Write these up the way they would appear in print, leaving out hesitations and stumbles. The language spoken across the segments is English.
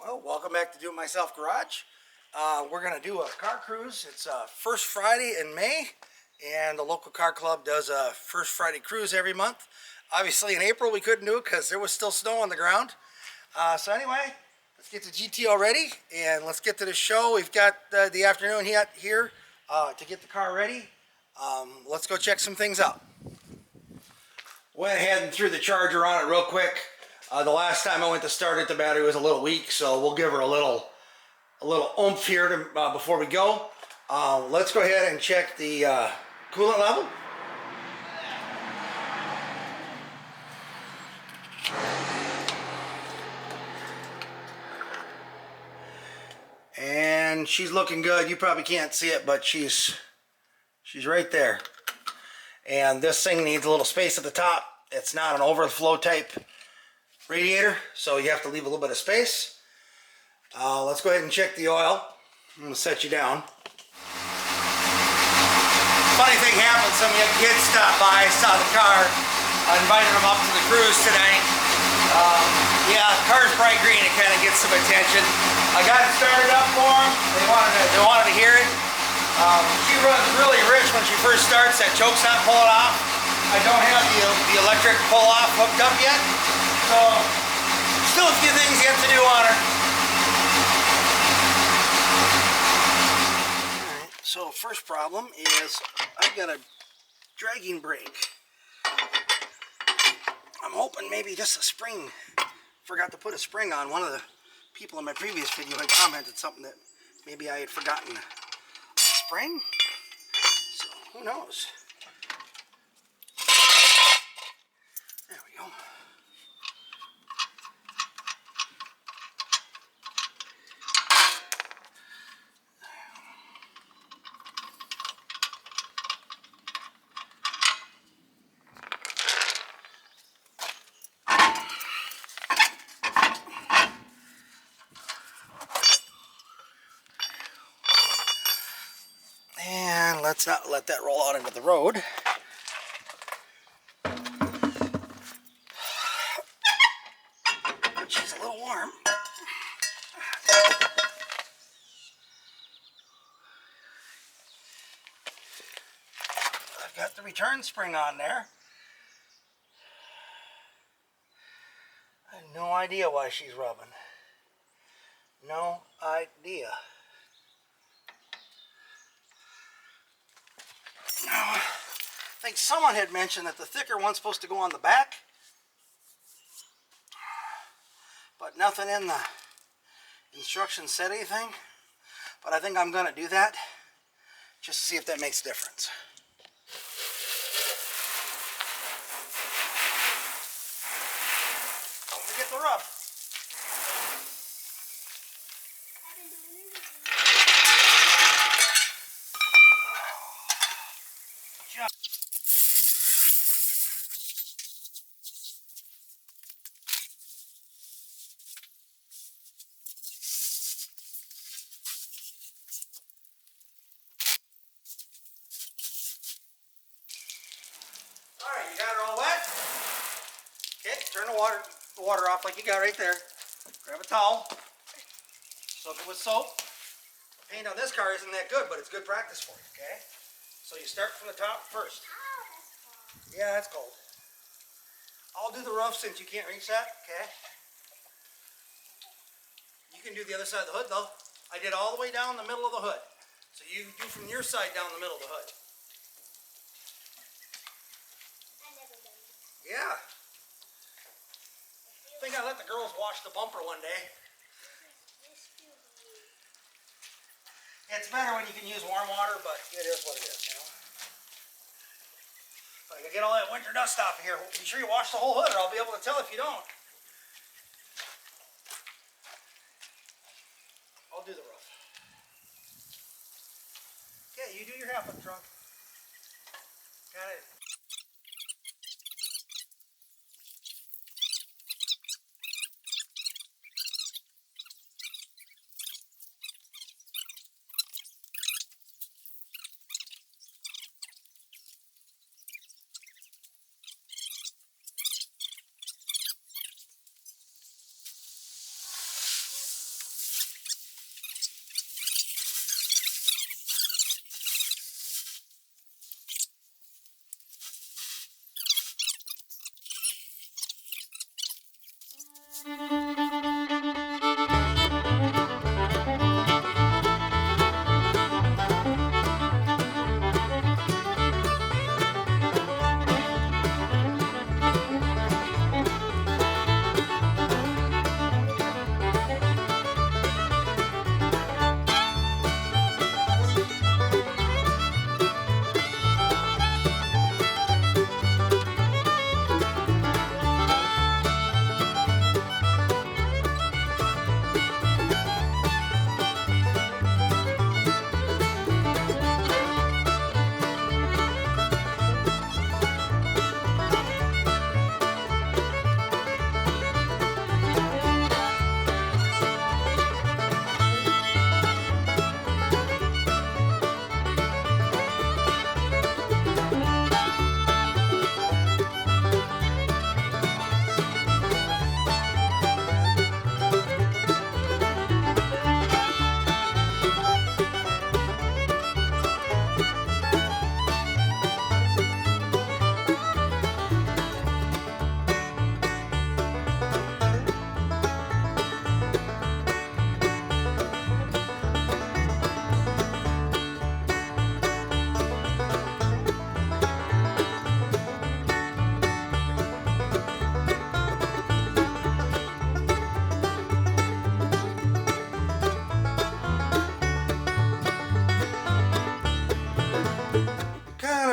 Well, welcome back to DoItMyselfGarage. We're going to do a car cruise. It's first Friday in May, and the local car club does a first Friday cruise every month. Obviously in April we couldn't do it because there was still snow on the ground. So anyway, let's get the GTO ready and let's get to the show. We've got the afternoon here to get the car ready. Let's go check some things out. Went ahead and threw the charger on it real quick. The last time I went to start it, the battery was a little weak, so we'll give her a little oomph here before we go. Let's go ahead and check the coolant level. And she's looking good. You probably can't see it, but she's right there. And this thing needs a little space at the top. It's not an overflow type radiator, so you have to leave a little bit of space. Let's go ahead and check the oil. I'm going to set you down. Funny thing happened, some young kids stopped by, saw the car. I invited them up to the cruise today. Yeah, the car's bright green, it kind of gets some attention. I got it started up for them. They wanted to hear it. She runs really rich when she first starts. That choke's not pulling off. I don't have the electric pull-off hooked up yet. So, still a few things you have to do on her. Alright, so first problem is I've got a dragging brake. I'm hoping maybe just a spring. Forgot to put a spring on. One of the people in my previous video had commented something that maybe I had forgotten. Spring? So, who knows? There we go. And let's not let that roll out into the road. She's a little warm. I've got the return spring on there. I have no idea why she's rubbing. No idea. I think someone had mentioned that the thicker one's supposed to go on the back, but nothing in the instructions said anything. But I think I'm going to do that just to see if that makes a difference. Don't forget the rub. Alright, you got it all wet? Okay, turn the water off like you got right there. Grab a towel. Soak it with soap. The paint on this car isn't that good, but it's good practice for you, okay? So you start from the top first. Yeah, that's cold. I'll do the roof since you can't reach that, okay? You can do the other side of the hood though. I did all the way down the middle of the hood. So you do from your side down the middle of the hood. Yeah. I think I let the girls wash the bumper one day. It's better when you can use warm water, but it is what it is, you know. I gotta get all that winter dust off of here. Be sure you wash the whole hood or I'll be able to tell if you don't. I'll do the roof. Yeah, you do your half of the trunk. Got it.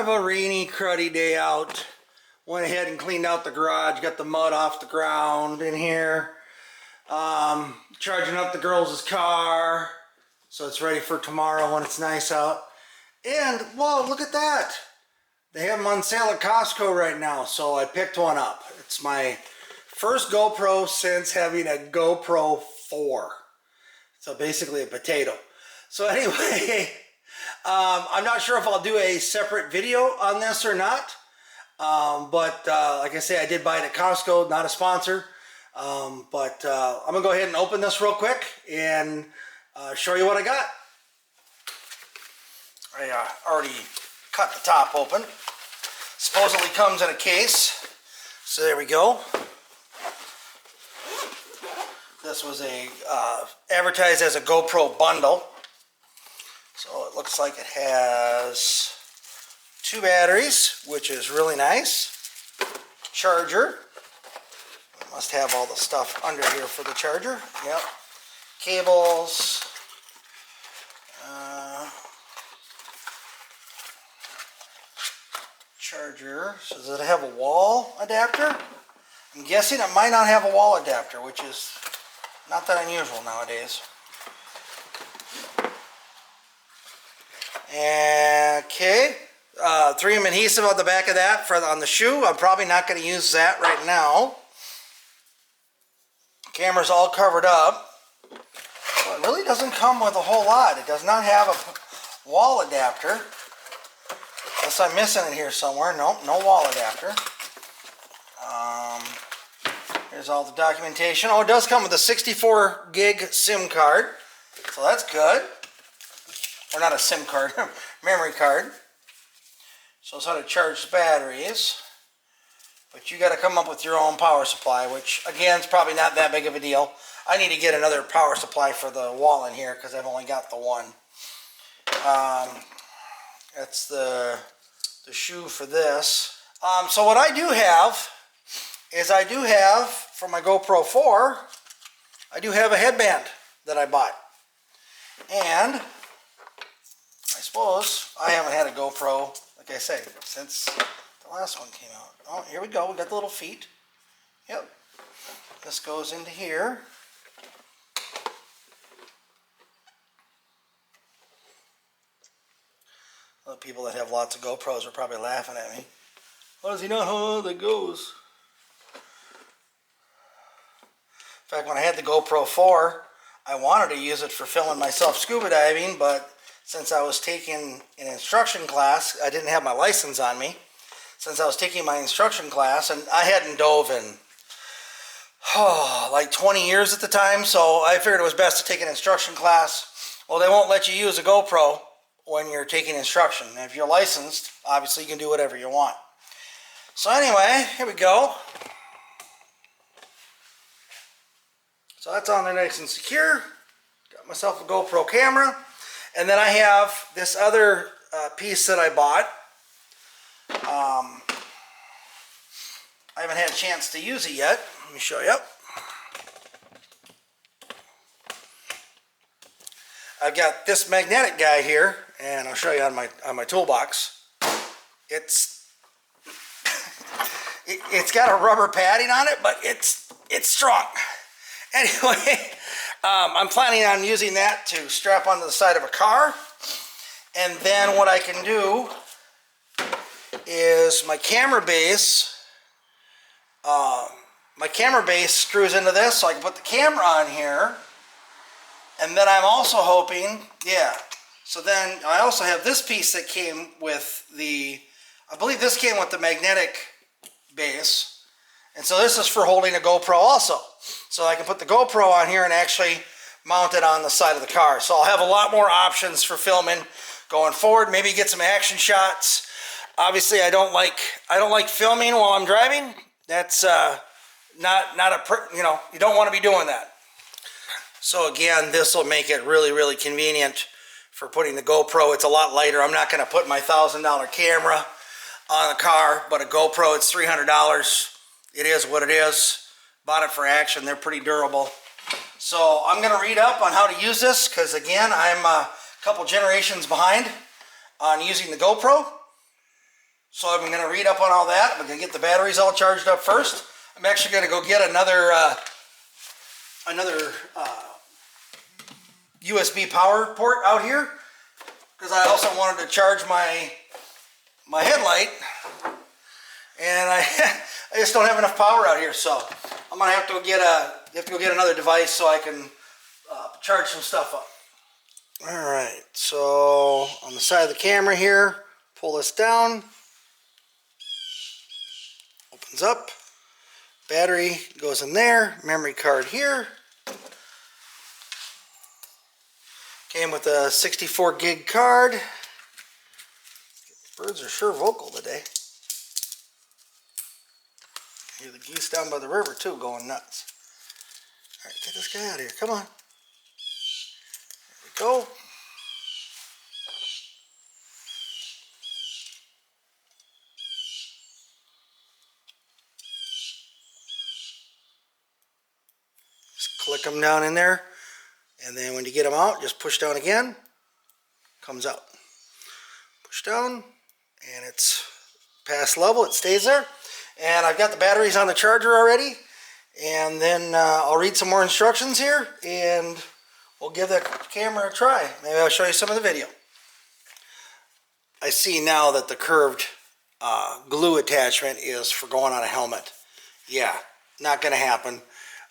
A rainy, cruddy day out. Went ahead and cleaned out the garage, got the mud off the ground in here. Charging up the girls' car so it's ready for tomorrow when it's nice out. And whoa, look at that, they have them on sale at Costco right now, so I picked one up. It's my first GoPro since having a GoPro 4, so basically a potato. So anyway, I'm not sure if I'll do a separate video on this or not, but like I say, I did buy it at Costco, not a sponsor, but I'm gonna go ahead and open this real quick and show you what I got. I already cut the top open. Supposedly comes in a case, so there we go. This was advertised as a GoPro bundle. So it looks like it has 2 batteries, which is really nice. Charger. Must have all the stuff under here for the charger. Yep. Cables. Charger. So does it have a wall adapter? I'm guessing it might not have a wall adapter, which is not that unusual nowadays. Okay, 3M adhesive on the back of that on the shoe. I'm probably not going to use that right now. Camera's all covered up. So it really doesn't come with a whole lot. It does not have a wall adapter. Unless I'm missing it here somewhere. Nope, no wall adapter. Here's all the documentation. Oh, it does come with a 64 gig SIM card. So that's good. Or not a SIM card, memory card. Shows how to charge the batteries. But you got to come up with your own power supply, which again is probably not that big of a deal. I need to get another power supply for the wall in here because I've only got the one. That's the shoe for this. So what I do have is for my GoPro 4, I do have a headband that I bought. And I suppose I haven't had a GoPro, like I say, since the last one came out. Oh, here we go. We got the little feet. Yep. This goes into here. The people that have lots of GoPros are probably laughing at me. How does he know how that goes? In fact, when I had the GoPro 4, I wanted to use it for filming myself scuba diving, but since I was taking an instruction class, I didn't have my license on me. Since I was taking my instruction class, and I hadn't dove in like 20 years at the time, so I figured it was best to take an instruction class. Well, they won't let you use a GoPro when you're taking instruction. And if you're licensed, obviously you can do whatever you want. So anyway, here we go. So that's on there nice and secure. Got myself a GoPro camera. And then I have this other piece that I bought. I haven't had a chance to use it yet. Let me show you. I've got this magnetic guy here, and I'll show you on my toolbox. It's got a rubber padding on it, but it's strong. Anyway, I'm planning on using that to strap onto the side of a car. And then what I can do is my camera base screws into this, so I can put the camera on here. And then I'm also hoping, so then I also have this piece that came with I believe this came with the magnetic base. And so this is for holding a GoPro also. So I can put the GoPro on here and actually mount it on the side of the car. So I'll have a lot more options for filming going forward. Maybe get some action shots. Obviously, I don't like filming while I'm driving. That's you don't want to be doing that. So again, this will make it really, really convenient for putting the GoPro. It's a lot lighter. I'm not going to put my $1,000 camera on the car, but a GoPro, it's $300. It is what it is. Bought it for action. They're pretty durable. So I'm going to read up on how to use this because, again, I'm a couple generations behind on using the GoPro. So I'm going to read up on all that. I'm going to get the batteries all charged up first. I'm actually going to go get another USB power port out here because I also wanted to charge my headlight, and I just don't have enough power out here. So I'm going to have to go get another device so I can charge some stuff up. All right, so on the side of the camera here, pull this down. Opens up. Battery goes in there. Memory card here. Came with a 64 gig card. Birds are sure vocal today. Hear the geese down by the river too going nuts. All right, get this guy out of here. Come on. There we go. Just click them down in there. And then when you get them out, just push down again. Comes out. Push down, and it's past level. It stays there. And I've got the batteries on the charger already. And then I'll read some more instructions here, and we'll give that camera a try. Maybe I'll show you some of the video. I see now that the curved glue attachment is for going on a helmet. Yeah, not going to happen.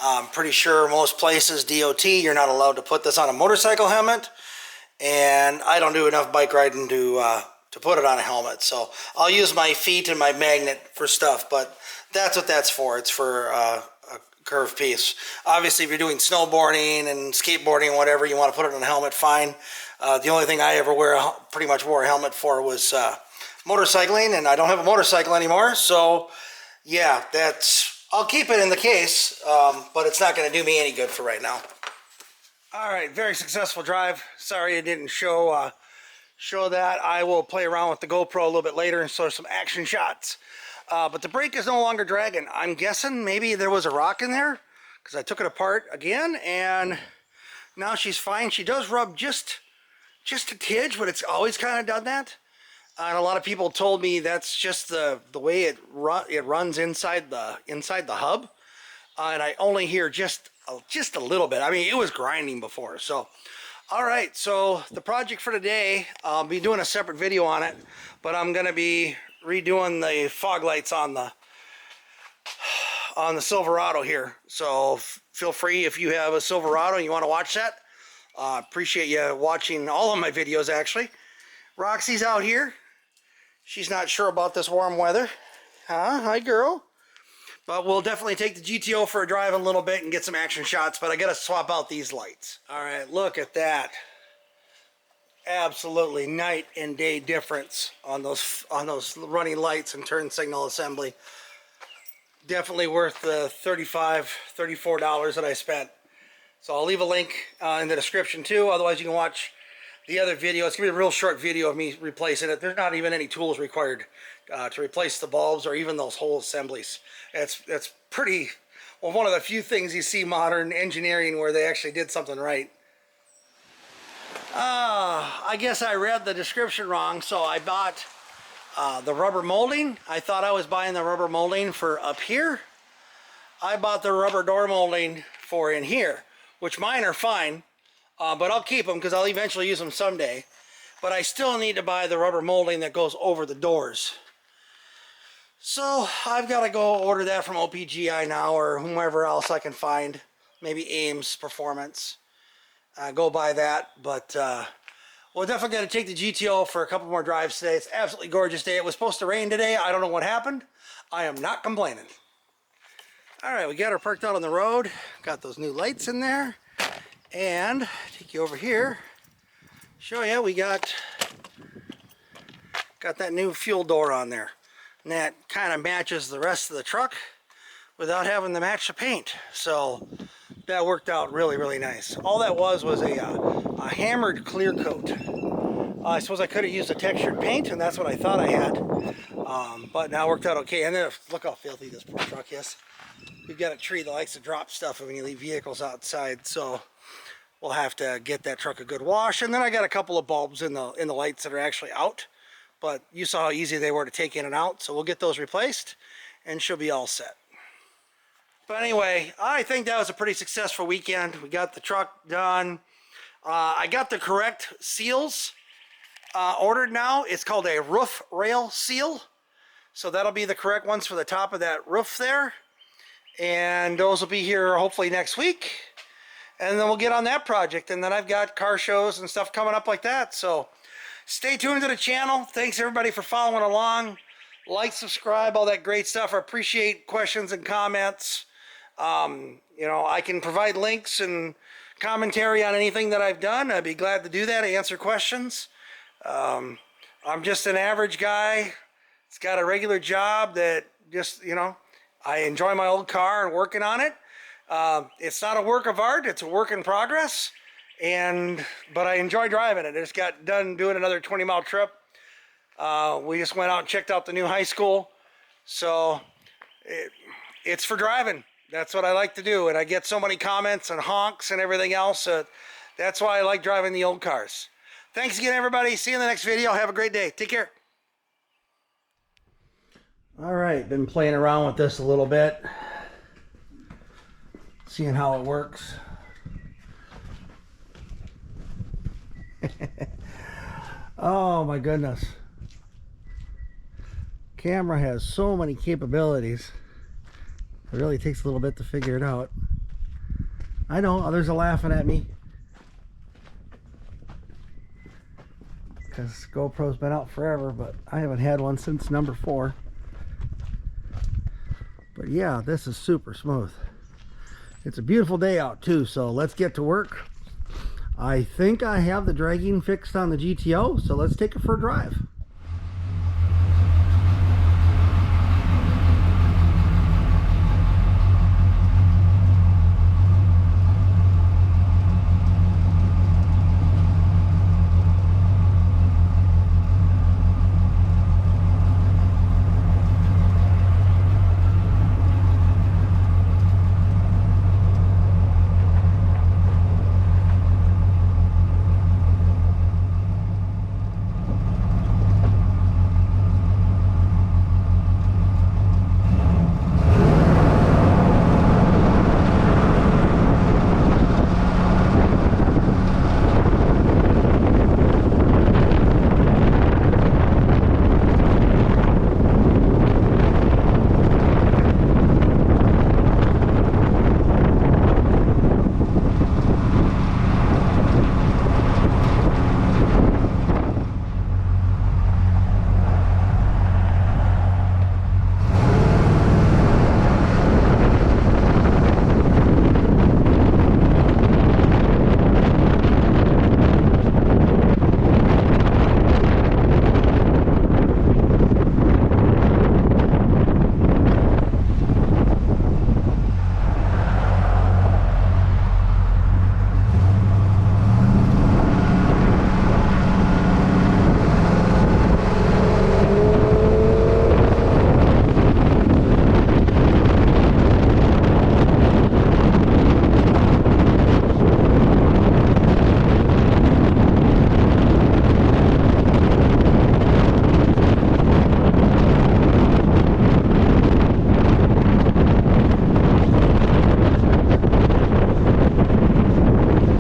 I'm pretty sure most places, DOT, you're not allowed to put this on a motorcycle helmet, and I don't do enough bike riding to put it on a helmet. So I'll use my feet and my magnet for stuff, but that's what that's for. It's for a curved piece. Obviously, if you're doing snowboarding and skateboarding and whatever, you want to put it on a helmet, fine. The only thing I ever pretty much wore a helmet for was motorcycling, and I don't have a motorcycle anymore, so yeah, I'll keep it in the case, but it's not going to do me any good for right now. All right, very successful drive. Sorry it didn't show that. I will play around with the GoPro a little bit later and show some action shots. But the brake is no longer dragging. I'm guessing maybe there was a rock in there because I took it apart again, and now she's fine. She does rub just a tidge, but it's always kind of done that. And a lot of people told me that's just the way it runs inside the hub, and I only hear just a little bit. I mean, it was grinding before. So, all right. So the project for today, I'll be doing a separate video on it, but I'm gonna be redoing the fog lights on the Silverado here. So feel free if you have a Silverado and you want to watch that. Appreciate you watching all of my videos actually. Roxy's out here. She's not sure about this warm weather. Huh? Hi, girl. But we'll definitely take the GTO for a drive in a little bit and get some action shots, but I got to swap out these lights. All right, look at that. Absolutely night and day difference on those running lights and turn signal assembly. Definitely worth the $34 that I spent. So I'll leave a link in the description too. Otherwise you can watch the other video. It's gonna be a real short video of me replacing it. There's not even any tools required to replace the bulbs or even those whole assemblies. It's pretty, well, one of the few things you see modern engineering where they actually did something right. I guess I read the description wrong, so I bought the rubber molding. I thought I was buying the rubber molding for up here. I bought the rubber door molding for in here, which mine are fine, but I'll keep them because I'll eventually use them someday. But I still need to buy the rubber molding that goes over the doors. So I've got to go order that from OPGI now, or whomever else I can find. Maybe Ames Performance. Go buy that. But we're definitely going to take the GTO for a couple more drives today. It's an absolutely gorgeous day. It was supposed to rain today. I don't know what happened. I am not complaining. Alright, we got her parked out on the road. Got those new lights in there. And take you over here. Show you we got that new fuel door on there. And that kind of matches the rest of the truck without having to match the paint. So that worked out really, really nice. All that was a hammered clear coat. I suppose I could have used a textured paint, and that's what I thought I had. But now it worked out okay. And then look how filthy this poor truck is. We've got a tree that likes to drop stuff when you leave vehicles outside, so we'll have to get that truck a good wash. And then I got a couple of bulbs in the lights that are actually out, but you saw how easy they were to take in and out, so we'll get those replaced and she'll be all set. But anyway, I think that was a pretty successful weekend. We got the truck done. I got the correct seals ordered now. It's called a roof rail seal, so that'll be the correct ones for the top of that roof there. And those will be here hopefully next week, and then we'll get on that project. And then I've got car shows and stuff coming up like that, so stay tuned to the channel. Thanks everybody for following along. Like, subscribe, all that great stuff. I appreciate questions and comments. You know, I can provide links and commentary on anything that I've done. I'd be glad to do that, answer questions. I'm just an average guy. It's got a regular job that just, you know, I enjoy my old car and working on it. It's not a work of art, it's a work in progress. But I enjoy driving it. I just got done doing another 20-mile trip. We just went out and checked out the new high school. So it's for driving. That's what I like to do. And I get so many comments and honks and everything else. That's why I like driving the old cars. Thanks again, everybody. See you in the next video. Have a great day. Take care. Alright, been playing around with this a little bit, seeing how it works. Oh my goodness. Camera has so many capabilities. It really takes a little bit to figure it out. I know, others are laughing at me, because GoPro's been out forever, but I haven't had one since number 4. But yeah, this is super smooth. It's a beautiful day out too, so let's get to work. I think I have the dragging fixed on the GTO, so let's take it for a drive.